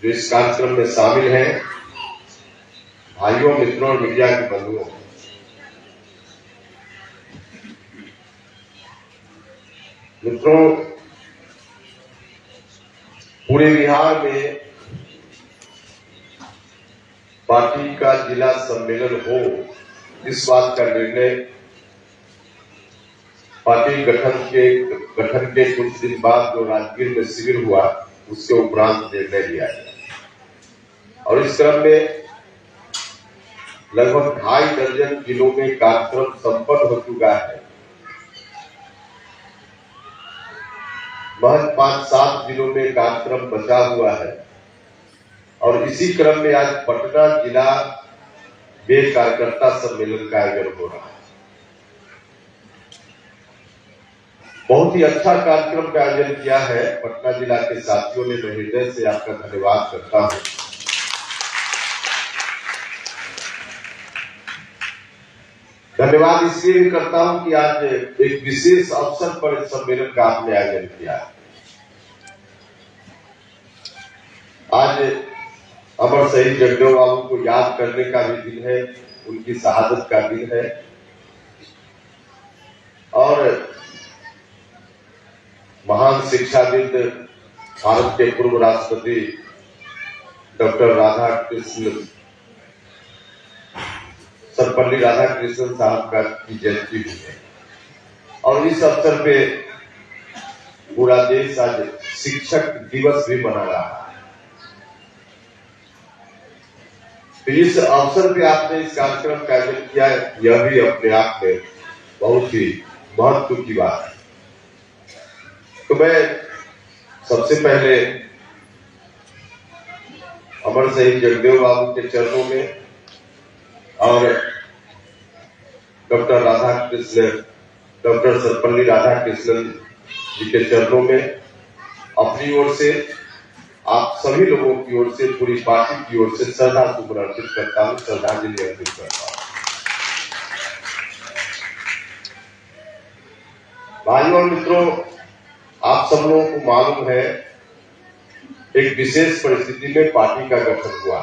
जो इस कार्यक्रम में शामिल हैं, भाइयों, मित्रों और मीडिया के बंधुओं, मित्रों, पूरे बिहार में पार्टी का जिला सम्मेलन हो, इस बात का निर्णय पार्टी गठन के कुछ दिन बाद जो राजगीर में शिविर हुआ, उसके उपरांत निर्णय लिया गया। और इस क्रम में लगभग 2.5 दर्जन जिलों में कार्यक्रम संपन्न हो चुका है। महज 5-7 जिलों में कार्यक्रम बचा हुआ है और इसी क्रम में आज पटना जिला में कार्यकर्ता सम्मेलन का आयोजन हो रहा है। बहुत ही अच्छा कार्यक्रम का आयोजन किया है पटना जिला के साथियों ने। मैं हृदय से आपका धन्यवाद करता हूं। धन्यवाद इसलिए भी करता हूं कि आज एक विशेष अवसर पर इस सम्मेलन का आपने आयोजन किया है। आज अमर शहीद जगदेव बाबू को याद करने का भी दिन है, उनकी शहादत का दिन है और महान शिक्षाविद, भारत के पूर्व राष्ट्रपति डॉक्टर राधाकृष्ण, सर्वपल्ली राधाकृष्णन साहब की जयंती भी है और इस अवसर पे पूरा देश आज शिक्षक दिवस भी मना रहा है। तो इस अवसर पे आपने इस कार्यक्रम का आयोजन किया है, यह भी अपने आप में बहुत ही महत्व की बात है। तो मैं सबसे पहले अमर शहीद जगदेव बाबू के चरणों में और डॉक्टर सर्वपल्ली राधाकृष्णन जी के चरणों में अपनी ओर से, आप सभी लोगों की ओर से, पूरी पार्टी की ओर से श्रद्धा सुमन अर्पित करता हूं, श्रद्धांजलि अर्पित करता हूं। भाइयों और मित्रों, आप सब लोगों को मालूम है, एक विशेष परिस्थिति में पार्टी का गठन हुआ।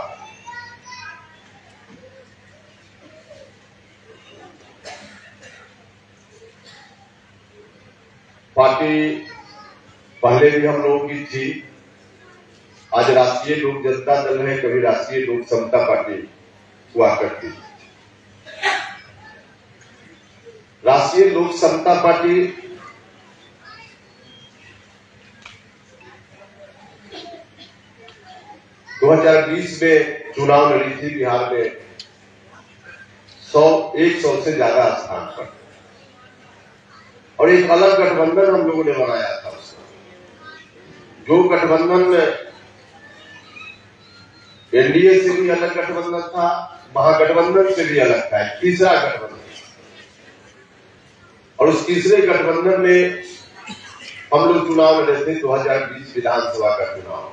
पार्टी पहले भी हम लोगों की थी, आज राष्ट्रीय लोक जनता दल है, कभी राष्ट्रीय लोक समता पार्टी हुआ करती थी। राष्ट्रीय लोक समता पार्टी 2020 में चुनाव लड़ी थी बिहार में 100 से ज्यादा स्थान पर और एक अलग गठबंधन हम लोगों ने बनाया था। जो गठबंधन एनडीए से भी अलग गठबंधन था, महागठबंधन से भी अलग था, तीसरा गठबंधन। और उस तीसरे गठबंधन में हम लोग चुनाव लड़े थे, 2020 विधानसभा का चुनाव।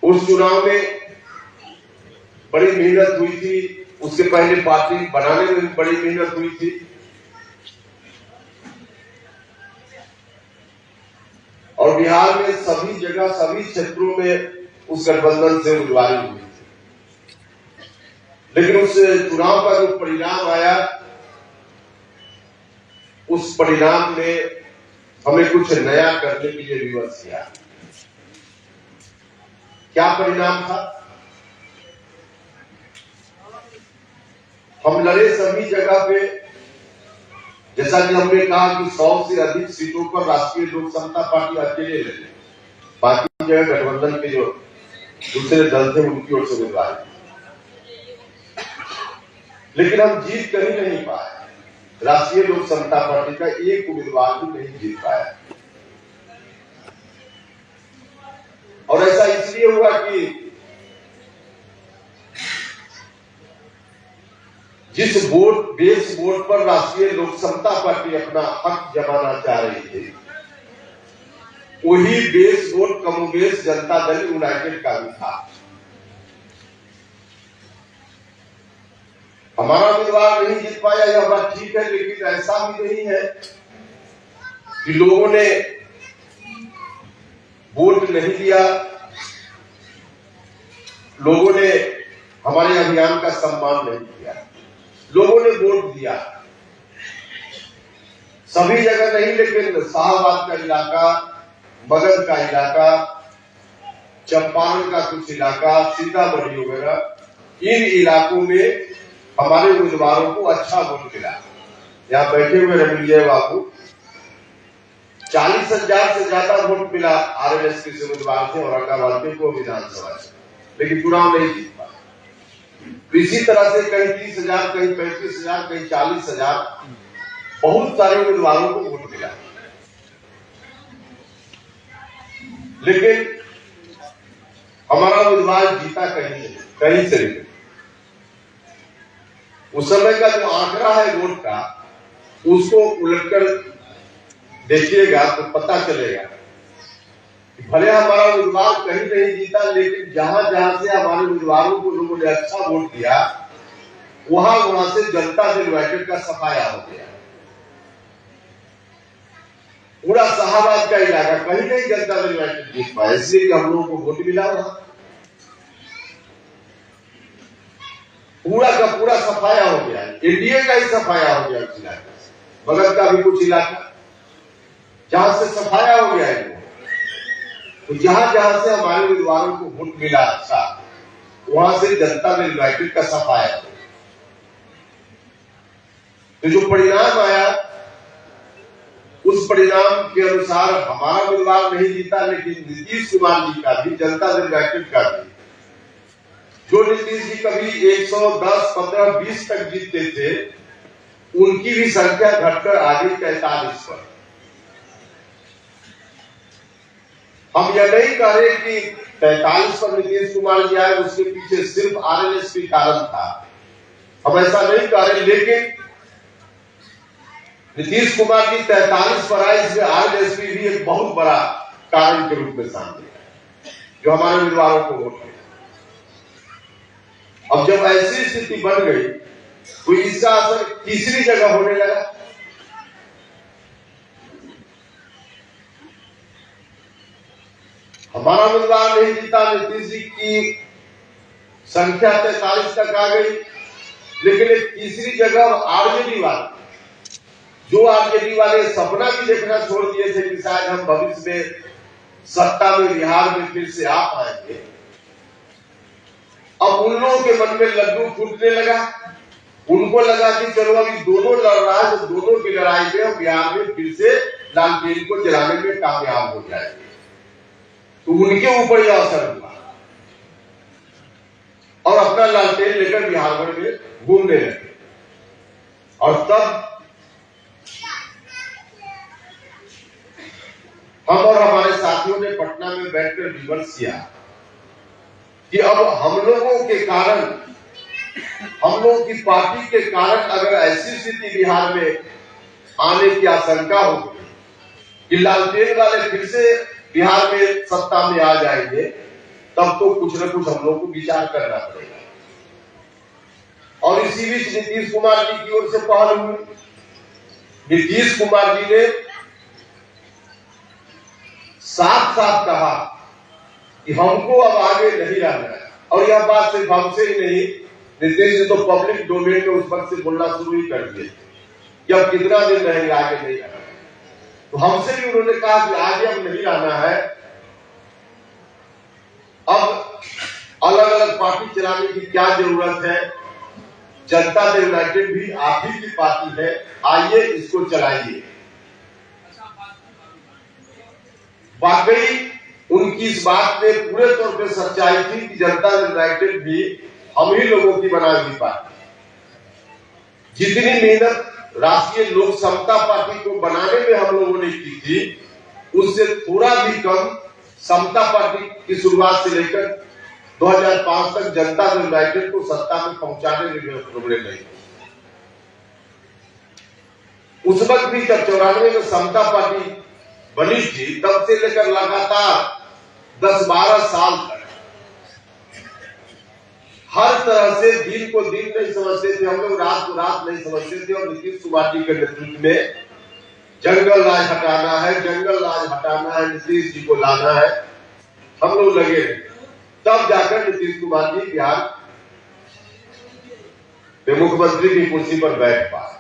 उस चुनाव में बड़ी मेहनत हुई थी, उसके पहले पार्टी बनाने में भी बड़ी मेहनत हुई थी और बिहार में सभी जगह, सभी क्षेत्रों में उस गठबंधन से उम्मीदवारी हुई थी। लेकिन उस चुनाव का जो परिणाम आया, उस परिणाम ने हमें कुछ नया करने के लिए विवश किया। क्या परिणाम था? हम लड़े सभी जगह पे, जैसा कि हमने कहा कि 100 से अधिक सीटों पर राष्ट्रीय लोक समता पार्टी अकेले लड़ी, बाकी जगह गठबंधन के जो दूसरे दल थे उनकी ओर से उम्मीदवार। लेकिन हम जीत कहीं नहीं पाए, राष्ट्रीय लोक समता पार्टी का एक उम्मीदवार भी नहीं जीत पाया। और ऐसा इसलिए हुआ कि जिस बेस वोट पर राष्ट्रीय लोक समता पार्टी अपना हक जमाना चाह रही थी, वही बेस वोट कमोबेश जनता दल यूनाइटेड का भी था। हमारा उम्मीदवार नहीं जीत पाया, यह बात ठीक है, लेकिन ऐसा भी नहीं है कि लोगों ने वोट नहीं दिया, लोगों ने हमारे अभियान का सम्मान नहीं किया। लोगों ने वोट दिया सभी जगह नहीं, लेकिन शाहबाद का इलाका, मगध का इलाका, चंपारण का कुछ इलाका, सीतामढ़ी वगैरह, इन इलाकों में हमारे उम्मीदवारों को अच्छा वोट मिला। यहाँ बैठे हुए रविंजय बाबू 40,000 से ज्यादा वोट मिला आरएलएस के उम्मीदवार थे औरंगाबाद के को विधानसभा से, लेकिन चुनाव नहीं जीत पाए। इसी तरह से कहीं 30,000, कहीं 35,000, कहीं 40,000 बहुत सारे उम्मीदवारों को वोट मिला, लेकिन हमारा उम्मीदवार जीता कहीं से नहीं। उस समय का जो आंकड़ा है वोट का, उसको उलटकर देखिएगा तो पता चलेगा कि भले हमारा उम्मीदवार कहीं नहीं जीता, लेकिन जहां जहां से हमारे उम्मीदवारों को लोगों ने अच्छा वोट दिया, वहां से जनता दल यूनाइटेड का सफाया हो गया। पूरा शाहबाद का इलाका कहीं नहीं जनता दल यूनाइटेड जीत पाया, इसलिए कि हम लोगों को वोट मिला वहां। पूरा का पूरा सफाया हो गया, एनडीए का ही सफाया हो गया। उस इलाके से मगध का भी कुछ इलाका जहां से सफाया हो गया है, तो जहां जहां से हमारे उम्मीदवारों को वोट मिला अच्छा, वहां से जनता दल यूनाइटेड का सफाया। तो जो परिणाम आया, उस परिणाम के अनुसार हमारा उम्मीदवार नहीं जीता, लेकिन नीतीश कुमार जी का भी, जनता दल यूनाइटेड का भी, जो नीतीश जी कभी 110, 15, 20 तक जीतते थे, उनकी भी संख्या घटकर आ गई 43 पर। हम यह नहीं कह रहे कि 43 पर नीतीश कुमार जी आए उसके पीछे सिर्फ आरएलएस के कारण था, हम ऐसा नहीं कह रहे, लेकिन नीतीश कुमार जी 43 पर आए, इसमें आरएलएस भी एक बहुत बड़ा कारण के रूप में सामने आया, जो हमारे उम्मीदवारों को वोट दिया। अब जब ऐसी स्थिति बन गई, तो इसका असर तीसरी जगह होने लगा। हमारा उम्मीदवार नहीं जीता, नीतीश जी की संख्या 43 तक आ गई, लेकिन एक तीसरी जगह आरजेडी वाले, जो आरजेडी वाले सपना भी देखना छोड़ दिए थे कि शायद हम भविष्य में सत्ता में बिहार में फिर से आ पाएंगे, अब उन लोगों के मन में लड्डू फूटने लगा। उनको लगा कि चलो अभी दोनों लड़ रहा है, तो दोनों की लड़ाई में हम बिहार में फिर से लालटेन को जलाने में कामयाब हो जाएंगे। तो उनके ऊपर यह असर हुआ और अपना लालटेन लेकर बिहार भर में घूमने लगे। और तब हम और हमारे साथियों ने पटना में बैठकर विमर्श किया कि अब हम लोगों के कारण, हम लोगों की पार्टी के कारण अगर ऐसी स्थिति बिहार में आने की आशंका होगी कि लालटेन वाले फिर से बिहार में सत्ता में आ जाएंगे, तब तो कुछ न कुछ हम लोग को विचार करना पड़ेगा। और इसी बीच नीतीश कुमार जी की ओर से पहल हुई। नीतीश कुमार जी ने साफ साफ कहा कि हमको अब आगे नहीं रहना है, और यह बात सिर्फ हमसे ही नहीं, नीतीश जी तो पब्लिक डोमेन में उस वक्त से बोलना शुरू ही कर दिए कि अब कितना दिन रहेंगे, आगे नहीं रहना। तो हमसे भी उन्होंने कहा कि आगे अब नहीं रहना है, अब अलग अलग पार्टी चलाने की क्या जरूरत है, जनता दल यूनाइटेड भी आप ही की पार्टी है, आइए इसको चलाइए। वाकई उनकी इस बात में पूरे तौर पर सच्चाई थी कि जनता दल यूनाइटेड भी हम ही लोगों की बनाई हुई पार्टी। जितनी मेहनत राष्ट्रीय लोक समता पार्टी को बनाने में हम लोगों ने की थी, उससे थोड़ा भी कम समता पार्टी की शुरुआत से लेकर 2005 तक जनता दल यूनाइटेड को सत्ता में पहुंचाने में प्रॉब्लम नहीं। उस वक्त भी जब 94 में समता पार्टी बनी थी, तब से लेकर लगातार 10-12 साल तक हर तरह से दिन को दिन नहीं समझते थे हम लोग, रात को रात नहीं समझते थे, और नीतीश कुमार जी के नेतृत्व में जंगल राज हटाना है, जंगल राज हटाना है, नीतीश जी को लाना है, हम लोग लगे रहे। तब जाकर नीतीश कुमार जी बिहार के मुख्यमंत्री की कुर्सी पर बैठ पाए।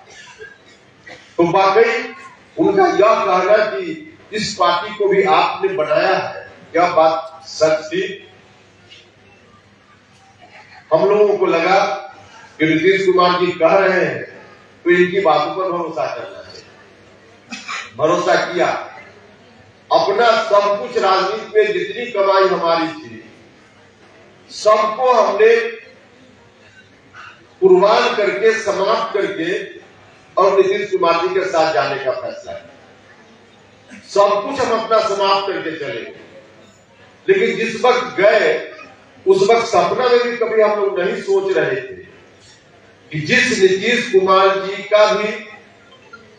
तो वाकई उनका यह कहना कि इस पार्टी को भी आपने बनाया है, यह बात सच थी। हम लोगों को लगा कि नीतीश कुमार जी कह रहे हैं तो इनकी बातों पर भरोसा करना चाहिए। भरोसा किया। अपना सब कुछ राजनीति में जितनी कमाई हमारी थी सबको हमने कुर्बान करके, समाप्त करके और नीतीश कुमार जी के साथ जाने का फैसला किया। सब कुछ हम अपना समाप्त करके चले, लेकिन जिस वक्त गए उस वक्त सपना में भी कभी हम लोग नहीं सोच रहे थे कि जिस नीतीश कुमार जी का भी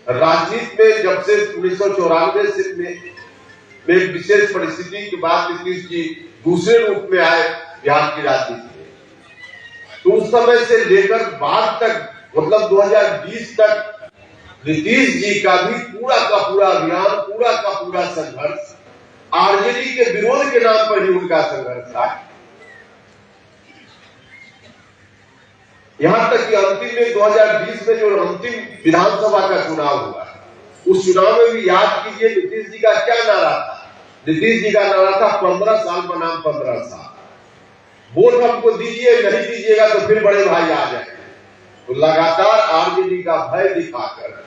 राजनीति में जब से 1994 में विशेष परिस्थिति के बाद नीतीश जी दूसरे रूप में आए बिहार की राजनीति में, तो उस समय से लेकर बाद तक, मतलब 2020 तक नीतीश जी का भी पूरा का पूरा अभियान, पूरा का पूरा संघर्ष आरजेडी के विरोध के नाम पर ही उनका संघर्ष था। यहां तक कि अंतिम में 2020 में जो अंतिम विधानसभा का चुनाव हुआ, उस चुनाव में भी याद कीजिए नीतीश जी का क्या नारा था। नीतीश जी का नारा था 15 साल बनाम 15 साल। वोट हमको दीजिए, नहीं दीजिएगा तो फिर बड़े भाई आ जाएंगे। तो लगातार आरजेडी का भय दिखाकर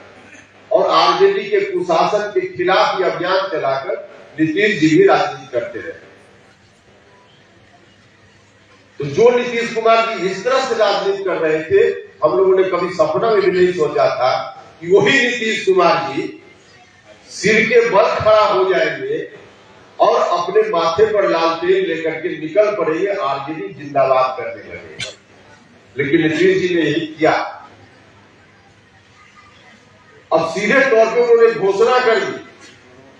और आरजेडी के कुशासन के खिलाफ ये अभियान चलाकर नीतीश जी भी राजनीति करते रहे। तो जो नीतीश कुमार जी इस तरह से राजनीति कर रहे थे, हम लोगों ने कभी सपना में भी नहीं सोचा था कि वही नीतीश कुमार जी सिर के बल खड़ा हो जाएंगे और अपने माथे पर लाल तेल लेकर के निकल पड़ेंगे, आरजेडी जिंदाबाद करने लगे। लेकिन नीतीश जी ने यही किया। अब सीधे तौर पर उन्होंने घोषणा कर दी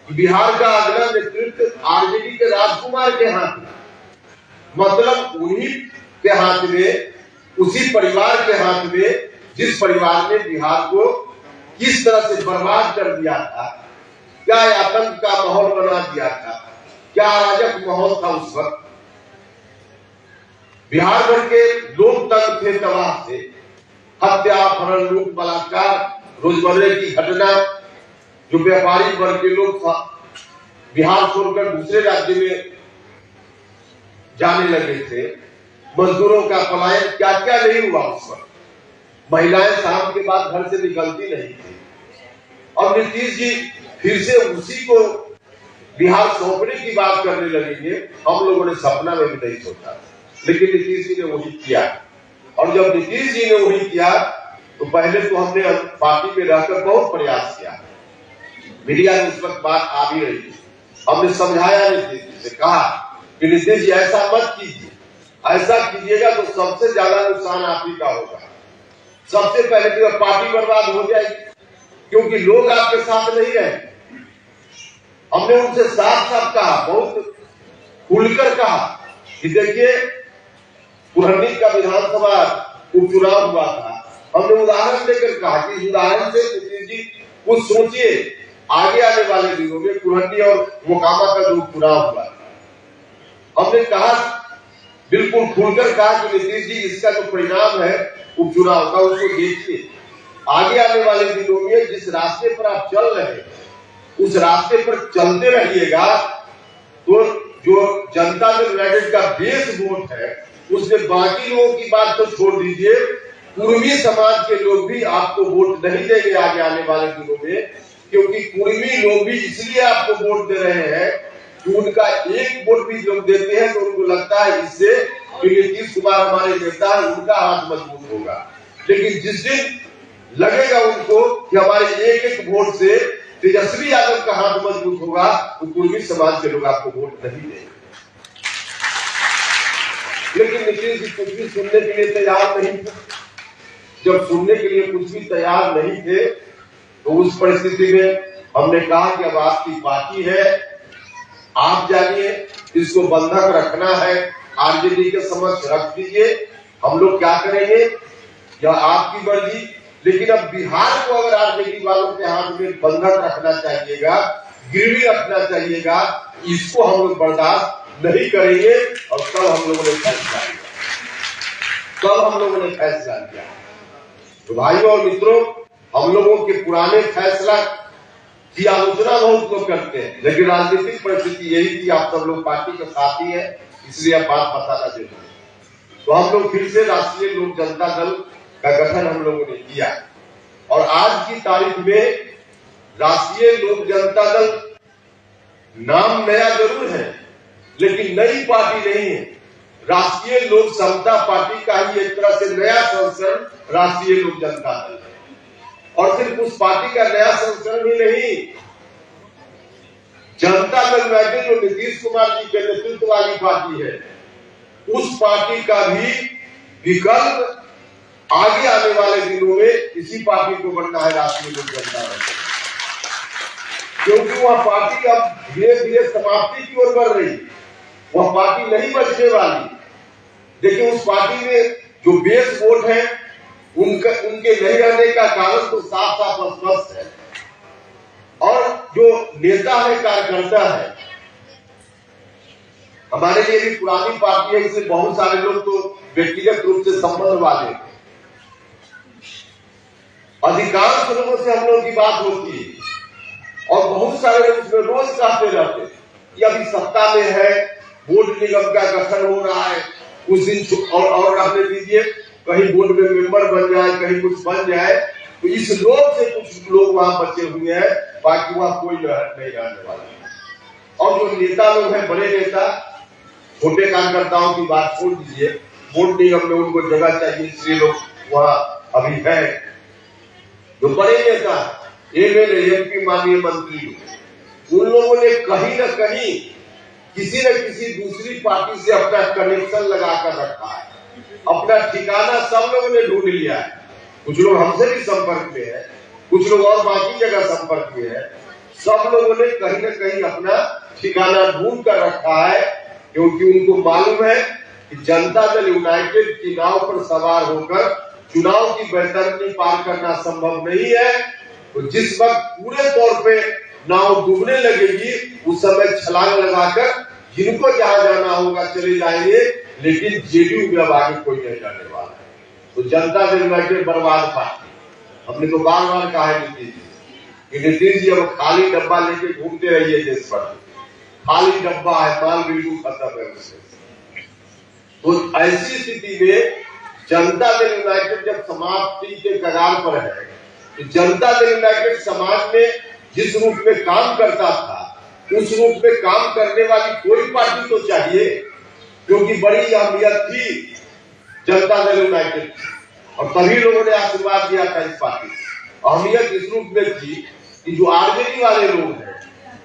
कि बिहार का अगला नेतृत्व आरजेडी के राजकुमार के हाथ में, मतलब उन्हीं के हाथ में, उसी परिवार के हाथ में जिस परिवार ने बिहार को किस तरह से बर्बाद कर दिया था, क्या आतंक का माहौल बना दिया था, क्या अराजक माहौल था उस वक्त। बिहार भर के लोकतंत्र थे तबाह से, हत्या, अपहरण, लूट, बलात्कार, रोजमर्रे की घटना। जो व्यापारी वर्ग के लोग बिहार छोड़कर दूसरे राज्य में जाने लगे थे, मजदूरों का पलायन, क्या क्या नहीं हुआ उस वक्त। महिलाएं शाम के बाद घर से निकलती नहीं थी। और नीतीश जी फिर से उसी को बिहार सौंपने की बात करने लगेंगे, हम लोगों ने सपना में भी नहीं सोचा। लेकिन नीतीश जी ने वही किया। और जब नीतीश जी ने वही किया तो पहले तो हमने पार्टी में रहकर बहुत प्रयास किया। मीडिया में उस वक्त बात आ भी रही थी, हमने समझाया नीतीश जी से, कहा कि नीतीश जी ऐसा मत कीजिए, ऐसा कीजिएगा तो सबसे ज्यादा नुकसान आप ही का होगा। सबसे पहले तो पार्टी बर्बाद हो जाएगी, क्योंकि लोग आपके साथ नहीं रहे। हमने उनसे साफ साफ कहा, बहुत खुलकर कहा कि देखिए कुरहनी का विधानसभा उपचुनाव हुआ था, हमने उदाहरण देकर कहा कि उदाहरण से नीतीश जी कुछ सोचिए, आगे आने वाले दिनों में कुरहनी और मोकामा का जो उपचुनाव हुआ, हमने कहा, बिल्कुल खुलकर कहा कि नीतीश जी इसका जो परिणाम है उपचुनाव का, उसको देखिए। आगे आने वाले दिनों में जिस रास्ते पर आप चल रहे हैं उस रास्ते पर चलते रहिएगा, तो जो जनता दल यूनाइटेड का बेस वोट है उसमें बाकी लोगों की बात तो छोड़ दीजिए, कुर्मी समाज के लोग भी आपको वोट नहीं देंगे आगे आने वाले दिनों में। क्योंकि कुर्मी लोग भी इसलिए आपको वोट दे रहे हैं कि उनका एक वोट भी लोग देते हैं तो उनको लगता है इससे कि नीतीश कुमार हमारे नेता है, उनका हाथ मजबूत होगा। लेकिन जिस दिन लगेगा उनको कि हमारे एक एक वोट से तेजस्वी यादव का हाथ मजबूत होगा, तो कुर्मी समाज के लोग आपको वोट नहीं देंगे। लेकिन नीतीश जी कुछ भी सुनने के लिए तैयार नहीं थे। जब सुनने के लिए कुछ भी तैयार नहीं थे तो उस परिस्थिति में हमने कहा कि अब आपकी पार्टी है, आप जानिए, इसको बंधक रखना है, आरजेडी के समक्ष रख दीजिए, हम लोग क्या करेंगे यह आपकी मर्जी। लेकिन अब बिहार को अगर आरजेडी वालों के हाथ में बंधक रखना चाहिएगा, गिरवी रखना चाहिएगा, इसको हम लोग बर्दाश्त नहीं करेंगे। और कल हम लोगों ने फैसला किया। तो भाइयों और मित्रों, हम लोगों के पुराने फैसला की आलोचना बहुत लोग करते हैं, लेकिन राजनीतिक परिस्थिति यही थी, आप सब लोग पार्टी के साथी है, इसलिए आप बात बताना जरूरी है। तो हम लोग फिर से राष्ट्रीय लोक जनता दल का गठन हम लोगों ने किया और आज की तारीख में राष्ट्रीय लोक जनता दल नाम नया जरूर है, लेकिन नई पार्टी नहीं है। राष्ट्रीय लोक समता पार्टी का ही एक तरह से नया संस्करण राष्ट्रीय लोक जनता दल है। और सिर्फ उस पार्टी का नया संस्करण ही नहीं, जनता दल यूनाइटेड जो नीतीश कुमार जी के नेतृत्व वाली पार्टी है, उस पार्टी का भी विकल्प आगे आने वाले दिनों में इसी पार्टी को बनना है, राष्ट्रीय लोक जनता दल, क्योंकि वह पार्टी अब धीरे धीरे समाप्ति की ओर बढ़ रही, वह पार्टी नहीं बचने वाली। देखिए, उस पार्टी में जो बेस वोट है उनके नहीं रहने का कारण तो साफ साफ स्पष्ट है। और जो नेता है, कार्यकर्ता है, हमारे लिए भी पुरानी पार्टी है, इसलिए बहुत सारे लोग तो व्यक्तिगत रूप से संबंध वाले, अधिकांश लोगों से हम लोगों की बात होती है और बहुत सारे लोग उसमें रोज कहते रहते कि अभी सत्ता में है, बोर्ड निगम का गठन हो रहा है, कुछ दिन और रहने दीजिए, कहीं बोर्ड में मेंबर बन जाए, कहीं कुछ बन जाए। तो इस लोभ से कुछ लोग वहां बचे हुए हैं, बाकी वहां कोई नहीं रहने वाला। और जो नेता लोग हैं, बड़े नेता, छोटे कार्यकर्ताओं की बात छोड़ दीजिए, बोर्ड निगम में उनको जगह चाहिए, इसलिए लोग वहां अभी है। जो बड़े नेता, एमएलए, एमपी, माननीय मंत्री, उन लोगों ने कहीं न कहीं किसी न किसी दूसरी पार्टी से अपना कनेक्शन लगाकर रखा है, अपना ठिकाना सब लोगों ने ढूंढ लिया है। कुछ लोग हमसे भी संपर्क में है, कुछ लोग और बाकी जगह संपर्क में है। सब लोगों ने कहीं न कहीं अपना ठिकाना ढूंढ कर रखा है, क्योंकि उनको मालूम है कि जनता दल यूनाइटेड की नाव पर सवार होकर चुनाव की बैतरनी पार करना संभव नहीं है। तो जिस वक्त पूरे तौर पे नाव डूबने लगेगी, उस समय छलांग लगाकर जिनको जहां जाना होगा चले जाएंगे, लेकिन जेडीयू में अब आगे कोई नहीं जाने वाला है। तो जनता दल यूनाइटेड बर्बाद पार्टी, हमने तो बार बार कहा है नीतीश जी अब खाली डब्बा लेके घूमते रहिए देश भर, खाली डब्बा है, माल बिल्कुल खत्म है उससे। तो ऐसी स्थिति में जनता दल यूनाइटेड जब समाप्ति के कगार पर है, तो जनता दल यूनाइटेड समाज में जिस रूप में काम करता था, उस रूप में काम करने वाली कोई पार्टी तो चाहिए, क्योंकि बड़ी अहमियत थी जनता दल यूनाइटेड और सभी लोगों ने आशीर्वाद दिया था इस पार्टी को। अहमियत इस रूप में थी कि जो आरजेडी वाले लोग हैं,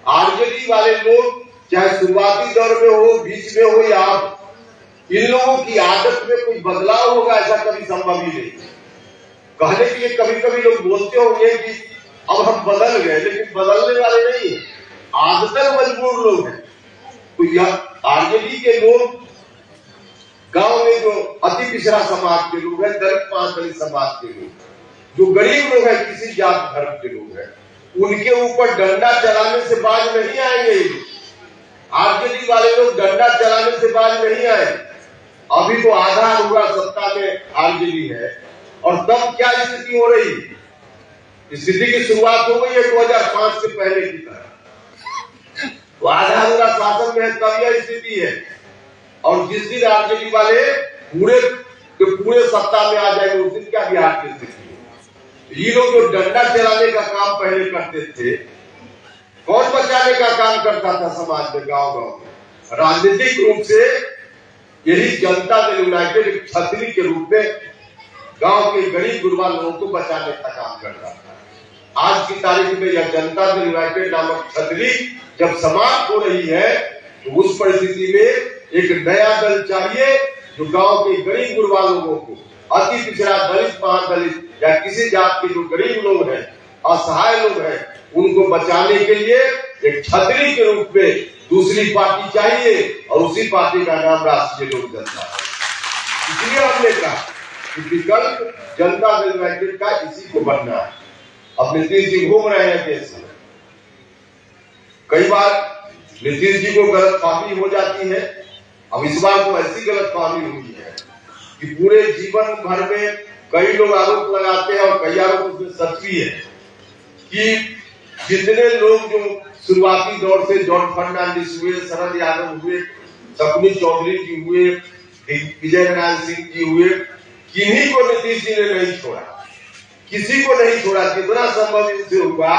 आरजेडी वाले लोग चाहे शुरुआती दौर में हो, बीच में हो या अब, इन लोगों की आदत में कुछ बदलाव होगा ऐसा कभी संभव ही नहीं। कहने के लिए कभी कभी लोग बोलते होंगे कि अब हम बदल गए, लेकिन बदलने वाले नहीं है, आदतन मजबूर लोग हैं। तो यह आरजेडी के लोग, गांव में जो अति पिछड़ा समाज के लोग हैं, दलित महादलित समाज के लोग, जो गरीब लोग हैं, किसी जात धर्म के लोग हैं, उनके ऊपर डंडा चलाने से बाज नहीं आएंगे। आरजेडी वाले लोग डंडा चलाने से बाज नहीं आए। अभी तो आधा हुआ सत्ता में आरजेडी है, और तब क्या स्थिति हो रही है? स्थिति की शुरुआत हो गई है 2005 से पहले की तरह। तो आधा हुआ शासन में है, तब यह स्थिति है। और जिस दिन आरजेडी वाले पूरे सत्ता में आ जाएंगे, उस दिन क्या बिहार की स्थिति है? ये लोग जो डंडा चलाने का काम पहले करते थे, कौन बचाने का काम करता था समाज में, गांव गांव में? राजनीतिक रूप से यही जनता दल यूनाइटेड एक छतरी के रूप में गांव के गरीब गुरबा लोगों को बचाने का काम करता था। आज की तारीख में यह जनता दल यूनाइटेड नामक छतरी जब समाप्त हो रही है, तो उस परिस्थिति में एक नया दल चाहिए जो गांव के गरीब गुरबा लोगों को, अति पिछड़ा, दलित, महादलित या किसी जात के जो गरीब लोग हैं, असहाय लोग हैं, उनको बचाने के लिए एक छतरी के रूप में दूसरी पार्टी चाहिए, और उसी पार्टी का नाम राष्ट्रीय लोक जनता है। इसलिए हमने कहा कि विकल्प जनता दल यूनाइटेड का इसी को बनना है। अब नीतीश जी घूम रहे हैं देश में, कई बार नीतीश जी को गलतफहमी हो जाती है। अब इस बार तो ऐसी गलतफहमी हुई है कि पूरे जीवन भर में कई लोग आरोप लगाते हैं और कई आरोप उसमें सच भी है कि जितने लोग जो शुरुआती दौर से जॉर्ज फर्नांडिस हुए, शरद यादव हुए, शकुनी चौधरी जी हुए, विजय नारायण सिंह जी हुए, किन्हीं को नीतीश जी ने नहीं छोड़ा, किसी को नहीं छोड़ा। जितना संभव इनसे हुआ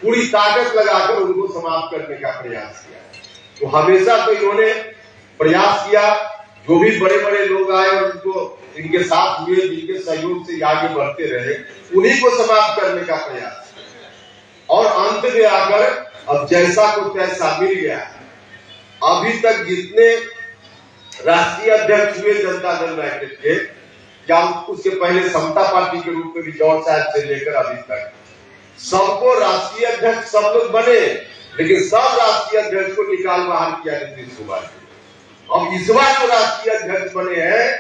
पूरी ताकत लगाकर उनको समाप्त करने का प्रयास किया। तो हमेशा तो इन्होंने प्रयास किया, जो भी बड़े बड़े लोग आए और इनको इनके साथ हुए, जिनके सहयोग से आगे बढ़ते रहे, उन्हीं को समाप्त करने का प्रयास। और अंत में आकर अब जैसा को तैसा मिल गया। अभी तक जितने राष्ट्रीय अध्यक्ष हुए जनता दल यूनाइटेड के, या उसके पहले समता पार्टी के रूप में भी जॉर्ज साहब से लेकर अभी तक सबको राष्ट्रीय अध्यक्ष सब लोग बने, लेकिन सब राष्ट्रीय अध्यक्ष को निकाल बाहर किया नीतीश कुमार। अब इस बार जो राष्ट्रीय अध्यक्ष बने हैं,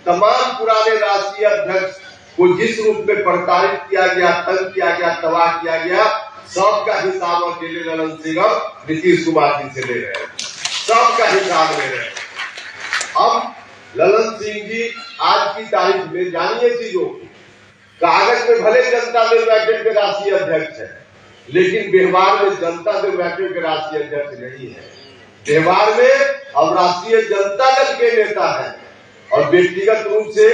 तमाम पुराने राष्ट्रीय अध्यक्ष को जिस रूप में प्रताड़ित किया गया, तंग किया गया, तबाह किया गया, सबका हिसाब अकेले ललन सिंह और नीतीश कुमार जी से ले रहे हैं, सबका हिसाब ले रहे हैं। अब ललन सिंह जी आज की तारीख में जानिए चीजों, कागज में भले जनता दल यूनाइटेड के राष्ट्रीय अध्यक्ष है, लेकिन व्यवहार में जनता दल यूनाइटेड के राष्ट्रीय अध्यक्ष नहीं है। व्यवहार में अब राष्ट्रीय जनता दल के नेता है और व्यक्तिगत रूप से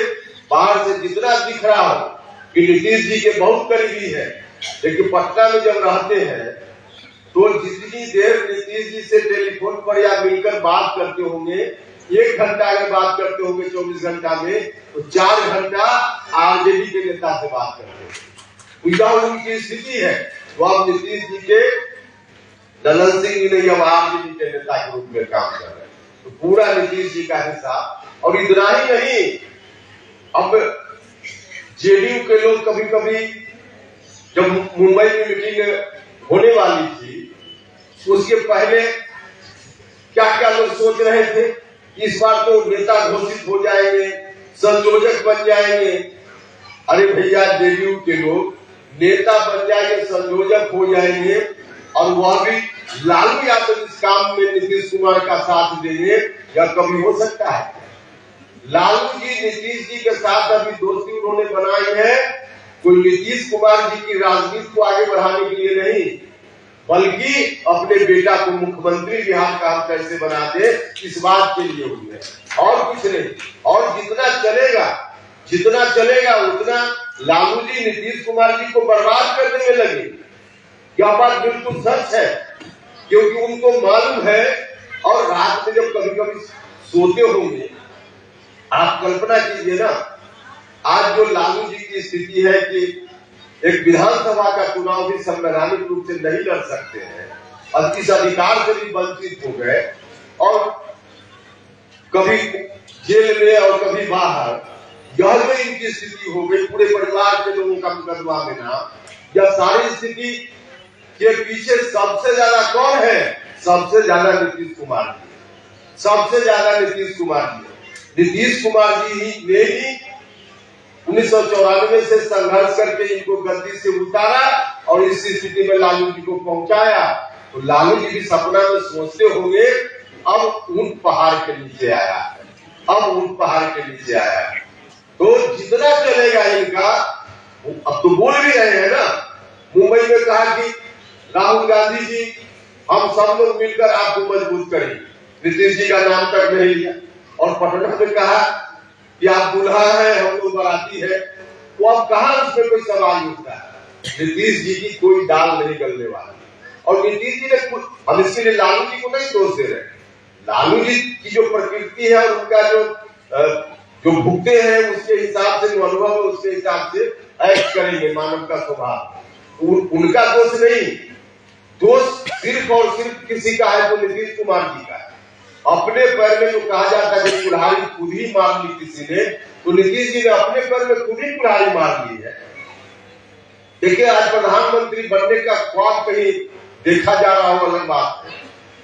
बाहर से जितना दिख रहा हो कि नीतीश जी के बहुत करीबी है, लेकिन पटना में जब रहते हैं तो जितनी देर नीतीश जी से टेलीफोन पर या मिलकर बात करते होंगे, 1 घंटा अगर बात करते होंगे 24 घंटा में, तो 4 घंटा आरजेडी के नेता से बात करते हैं। यह उनकी स्थिति है। वो अब नीतीश जी के, ललन सिंह जी ने अब आरजेडी के नेता के रूप में काम कर रहे हैं। तो पूरा नीतीश जी का हिसाब। और इतना ही नहीं, अब जेडीयू के लोग कभी कभी जब मुंबई में मीटिंग होने वाली थी, उसके पहले क्या क्या लोग सोच रहे थे, इस बार तो नेता घोषित हो जाएंगे, संयोजक बन जाएंगे। अरे भैया, जेडीयू के लोग नेता बन जाएंगे, संयोजक हो जाएंगे, और वह भी लालू यादव इस काम में नीतीश कुमार का साथ देंगे, या कभी हो सकता है? लालू जी नीतीश जी के साथ अभी दोस्ती उन्होंने बनाई है, कोई नीतीश कुमार जी की राजनीति को आगे बढ़ाने के लिए नहीं, बल्कि अपने बेटा को मुख्यमंत्री बिहार का हम कैसे बना दे, इस बात के लिए हुई है, और कुछ नहीं। और जितना चलेगा उतना लालू जी नीतीश कुमार जी को बर्बाद करने में लगे। यह बात बिल्कुल सच है, क्योंकि उनको मालूम है। और रात में जब कभी कभी सोते होंगे, आप कल्पना कीजिए ना, आज जो लालू जी की स्थिति है कि एक विधानसभा का चुनाव भी संवैधानिक रूप से नहीं लड़ सकते हैं, और इस अधिकार से भी वंचित हो गए, और कभी जेल में और कभी बाहर, यह जो इनकी स्थिति हो गई, पूरे परिवार के लोगों का मुकदमा में ना, यह सारी स्थिति के पीछे सबसे ज्यादा कौन है? सबसे ज्यादा नीतीश कुमार जी, सबसे ज्यादा नीतीश कुमार जी। नीतीश कुमार जी ने ही 1994 से संघर्ष करके इनको गद्दी से उतारा और इस स्थिति में लालू जी को पहुंचाया। तो लालू जी भी सपना में सोचते होंगे, अब ऊंट पहाड़ के नीचे आया, अब ऊंट पहाड़ के नीचे आया। तो जितना चलेगा इनका, अब तो बोल भी रहे हैं ना, मुंबई में कहा कि राहुल गांधी जी, हम सब लोग मिलकर आपको मजबूत करेंगे, नीतीश जी का नाम तक नहीं लिया। और पटना में कहा कि आप दूल्हा है, हम लोग बाराती है। तो अब कहां उसमें कोई सवाल उठता है? नीतीश जी की कोई दाल नहीं गलने वाली। और नीतीश जी ने, हम इसके लिए लालू जी को नहीं दोष दे रहे, लालू जी की जो प्रकृति है और उनका जो भुगते हैं, उसके हिसाब से, जो अनुभव है उसके हिसाब से एक्ट करेंगे, मानव का स्वभाव। उनका दोष नहीं, दोष सिर्फ और सिर्फ किसी का है, तो नीतीश कुमार जी का है। अपने पैर में जो कहा जाता है कि कुल्हाड़ी खुद ही मार ली किसी ने, तो नीतीश जी ने अपने पैर में खुद ही कुल्हाड़ी मार ली है। देखिए, आज प्रधानमंत्री बनने का ख्वाब कहीं देखा जा रहा हो अलग बात है,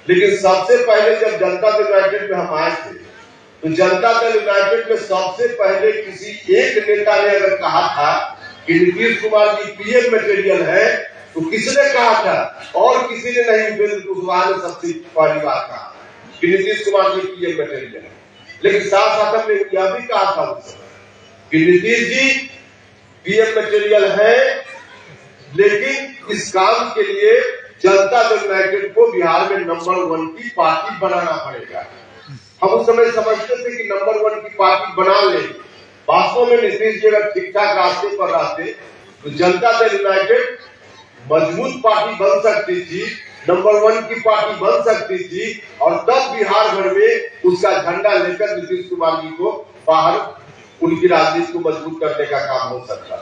लेकिन सबसे पहले जब जनता दल यूनाइटेड में हम आए थे, तो जनता दल यूनाइटेड में सबसे पहले किसी एक नेता ने अगर कहा था कि नीतीश कुमार जी पीएम मटेरियल है, तो किसने कहा था? और किसी ने नहीं। उपेंद्र कुशवाहा ने सबसे पहली बार कहा कि नीतीश कुमार जी पीएम मटेरियल है। लेकिन साथ साथ हमने यह भी कहा था उस समय कि नीतीश जी पीएम मटेरियल है, लेकिन इस काम के लिए जनता दल यूनाइटेड को बिहार में नंबर 1 की पार्टी बनाना पड़ेगा। हम उस समय समझते थे कि नंबर 1 की पार्टी बना ले। वास्तव में नीतीश जी अगर ठीक ठाक रास्ते पर रहते तो जनता दल यूनाइटेड मजबूत पार्टी बन सकती थी, नंबर 1 की पार्टी बन सकती थी, और तब बिहार भर में उसका झंडा लेकर नीतीश कुमार जी को बाहर उनकी राजनीति को मजबूत करने का काम हो सकता।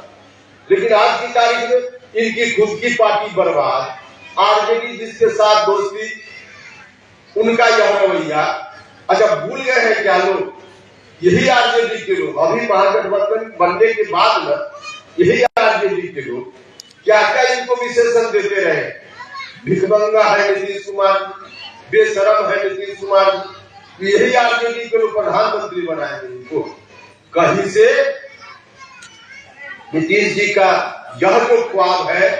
लेकिन आज की तारीख में इनकी खुद की पार्टी बर्बाद, आरजेडी जिसके साथ दोस्ती, उनका यह रवैया। अच्छा, भूल गए हैं क्या लोग? यही आरजेडी के लोग अभी महागठबंधन बनने के बाद में यही आरजेडी के लोग क्या क्या इनको विशेषण देते रहे। भिखमंगा है नीतीश कुमार, बेशरम है नीतीश कुमार। यही आरजेडी के लोग प्रधानमंत्री बनाएंगे इनको। कहीं से नीतीश जी का यह जो ख्वाब है,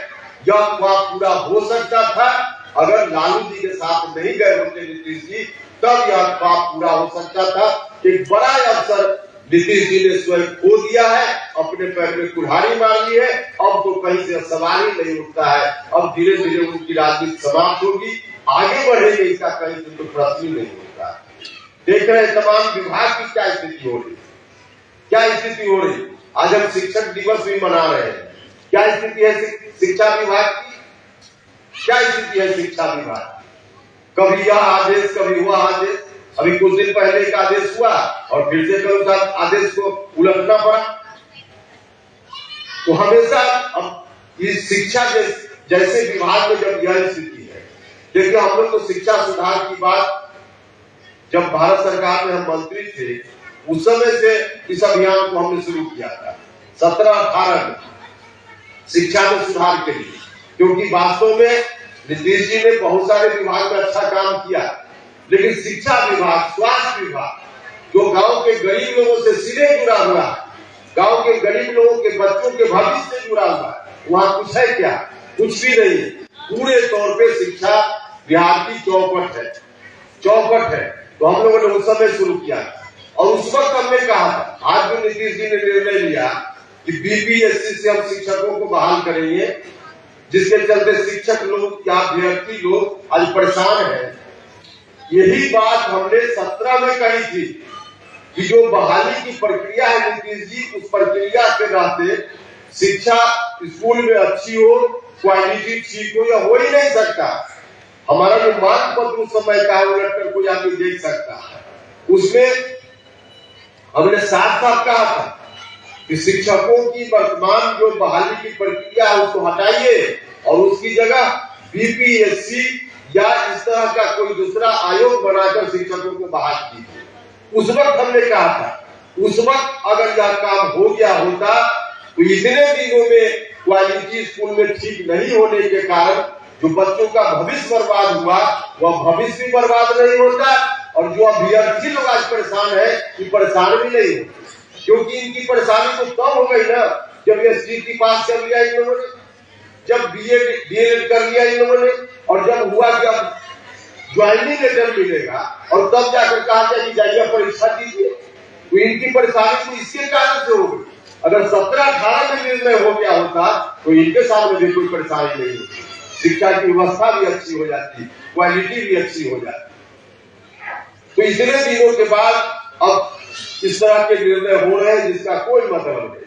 यह ख्वाब पूरा हो सकता था अगर लालू जी के साथ नहीं गए होते नीतीश जी, तब यह ख्वाब पूरा हो सकता था। एक बड़ा अवसर नीतीश जी ने स्वयं खो दिया है, अपने पैर में कुल्हाड़ी मार ली है। अब तो कहीं से सवाल ही नहीं उठता है। अब धीरे धीरे उनकी राजनीति समाप्त होगी, आगे बढ़ेगी, इसका कहीं से तो प्रश्न ही नहीं उठता। देख रहे तमाम विभाग की क्या स्थिति हो रही, क्या स्थिति हो रही। आज हम शिक्षक दिवस भी मना रहे हैं। क्या स्थिति है शिक्षा विभाग की? क्या स्थिति है शिक्षा विभाग? कभी यह आदेश, कभी वह आदेश। अभी कुछ दिन पहले एक आदेश हुआ और फिर से कल आदेश को उलटना पड़ा। तो हमेशा अब इस शिक्षा जैसे विभाग में जब यह स्थिति है, देखिए हम लोग तो शिक्षा सुधार की बात जब भारत सरकार में हम मंत्री थे उस समय से इस अभियान को हमने शुरू किया था 17-18 में, शिक्षा में सुधार के लिए। क्योंकि वास्तव में नीतीश जी ने बहुत सारे विभाग में अच्छा काम किया, लेकिन शिक्षा विभाग, स्वास्थ्य विभाग, जो गांव के गरीब लोगों से सीधे जुड़ा हुआ, गांव के गरीब लोगों के बच्चों के भविष्य से जुड़ा हुआ, वहां कुछ है क्या? कुछ भी नहीं है। पूरे तौर पे शिक्षा बिहार की चौपट है, चौपट है। तो हम लोगों ने उस समय शुरू किया और उस वक्त हमने कहा था, आज जो नीतीश जी ने निर्णय लिया कि बीपीएससी से हम शिक्षकों को बहाल करेंगे, जिसके चलते शिक्षक लोग या अभ्यर्थी लोग आज परेशान हैं। यही बात हमने 17 में कही थी कि जो बहाली की प्रक्रिया है नीतीश जी, उस प्रक्रिया के रहते शिक्षा स्कूल में अच्छी हो, क्वालिटी ठीक हो, या हो ही नहीं सकता। हमारा जो मांग पत्र उस समय का उलट कर कोई आदमी देख सकता है, उसमें हमने साफ साफ कहा था कि शिक्षकों की वर्तमान जो बहाली की प्रक्रिया है उसको हटाइए और उसकी जगह बीपीएससी या इस तरह का कोई दूसरा आयोग बनाकर शिक्षकों को बहाल कीजिए। उस वक्त हमने कहा था, उस वक्त अगर यह काम हो गया होता तो इतने दिनों में क्वालिटी स्कूल में ठीक नहीं होने के कारण जो बच्चों का भविष्य बर्बाद हुआ, वह भविष्य भी बर्बाद नहीं होता, और जो अभ्यर्थी लोग आज परेशान है, ये परेशान भी नहीं होते। क्योंकि इनकी परेशानी तो तब हो गई ना जब ये एसटीटी पास कर लिया इन लोगों ने, जब बीएड डीएलएड कर लिया इन लोगों ने, और जब हुआ कि अब ज्वाइनिंग लेटर मिलेगा और तब जाकर कहा जाए कि जाइए परीक्षा दीजिए। तो इनकी परेशानी तो इसके कारण से हो गई। अगर 17-18 में निर्णय हो गया होता तो इनके सामने भी कोई परेशानी नहीं होती, शिक्षा की व्यवस्था भी अच्छी हो जाती, क्वालिटी भी अच्छी हो जाती। तो इतने दिनों के बाद अब इस तरह के निर्णय हो रहे हैं जिसका कोई मतलब नहीं,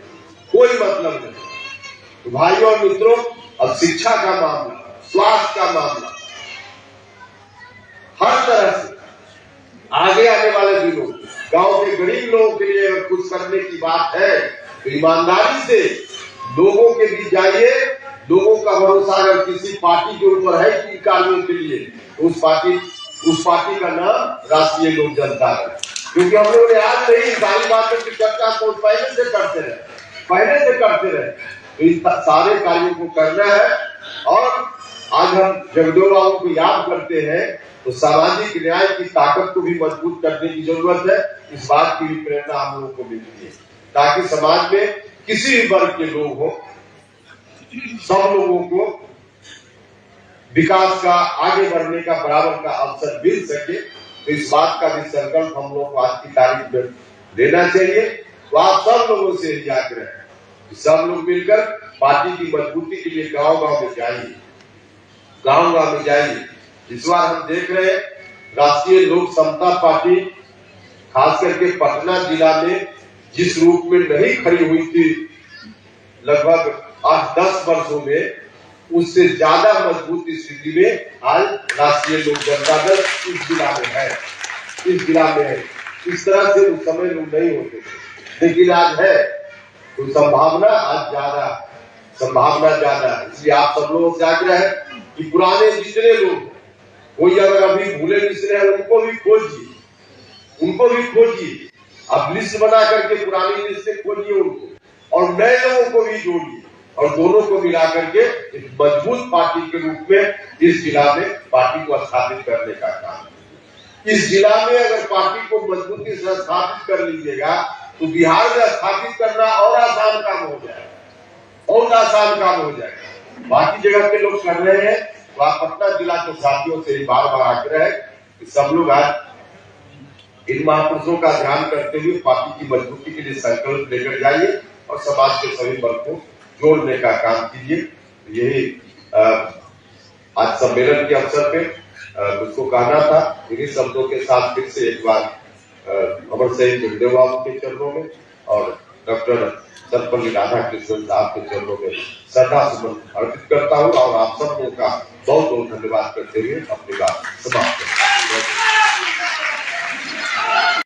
कोई मतलब नहीं। तो भाइयों और मित्रों, अब शिक्षा का मामला, स्वास्थ्य का मामला, हर तरह से आगे आने वाले दिनों गांव के गरीब लोगों के लिए अगर कुछ करने की बात है तो ईमानदारी से लोगों के बीच जाइए। लोगों का भरोसा अगर किसी पार्टी के ऊपर है कि कार्यों के लिए, तो उस पार्टी का नाम राष्ट्रीय लोक जनता है। क्योंकि हम लोग ने आज नहीं सारी बातों की चर्चा को पहले से करते रहे। तो इन सारे कार्यों को करना है और आज हम जगदेव बाबू को याद करते हैं तो सामाजिक न्याय की ताकत को भी मजबूत करने की जरूरत है। इस बात की भी प्रेरणा हम लोगों को मिलती है ताकि समाज में किसी भी वर्ग के लोग हो, सब लोगों को विकास का, आगे बढ़ने का बराबर का अवसर मिल सके। तो इस बात का भी संकल्प हम लोग को आज की तारीख में लेना चाहिए। तो आप सब लोगों से आग्रह है कि सब लोग मिलकर पार्टी की मजबूती के लिए गांव-गांव में जाइए, गांव-गांव में जाइए। इस बार हम देख रहे हैं राष्ट्रीय लोक समता पार्टी खास करके पटना जिला में जिस रूप में नहीं खड़ी हुई थी लगभग 8-10 वर्षों में, उससे ज्यादा मजबूत स्थिति में आज राष्ट्रीय लोक जनता दल इस जिला में है, इस जिला में है। इस तरह से उस समय लोग नहीं होते थे, लेकिन आज है तो संभावना आज ज्यादा, संभावना ज्यादा। इसलिए आप सब लोगों से आग्रह है कि पुराने जितने लोग, कोई अगर अभी भूले बिसरे हैं उनको भी खोजिए, उनको भी खोजिए। आप लिस्ट बना करके पुरानी लिस्ट से खोजिए उनको और नए लोगों को भी जोड़िए और दोनों को मिला करके एक मजबूत पार्टी के रूप में इस जिला में पार्टी को स्थापित करने का काम। इस जिला में अगर पार्टी को मजबूती से स्थापित कर लीजिएगा तो बिहार में स्थापित करना और आसान काम हो जाएगा, बहुत आसान काम हो जाएगा। बाकी जगह के लोग कर रहे हैं तो आप पटना जिला के साथियों से बार बार आग्रह है कि सब लोग आज इन महापुरुषों का ध्यान करते हुए पार्टी की मजबूती के लिए संकल्प लेकर जाइए और समाज के सभी वर्ग को जोड़ने का काम कीजिए। यही आज सम्मेलन के अवसर पे मुझको कहना था। इन्हीं शब्दों के साथ फिर से एक बार अमर शहीद जगदेव बाबू के चरणों में और डॉक्टर सर्वपल्ली राधाकृष्णन साहब के चरणों में श्रद्धा सुमन अर्पित करता हूँ और आप सब लोगों का बहुत बहुत धन्यवाद करते हुए अपनी बात समाप्त करता हूँ।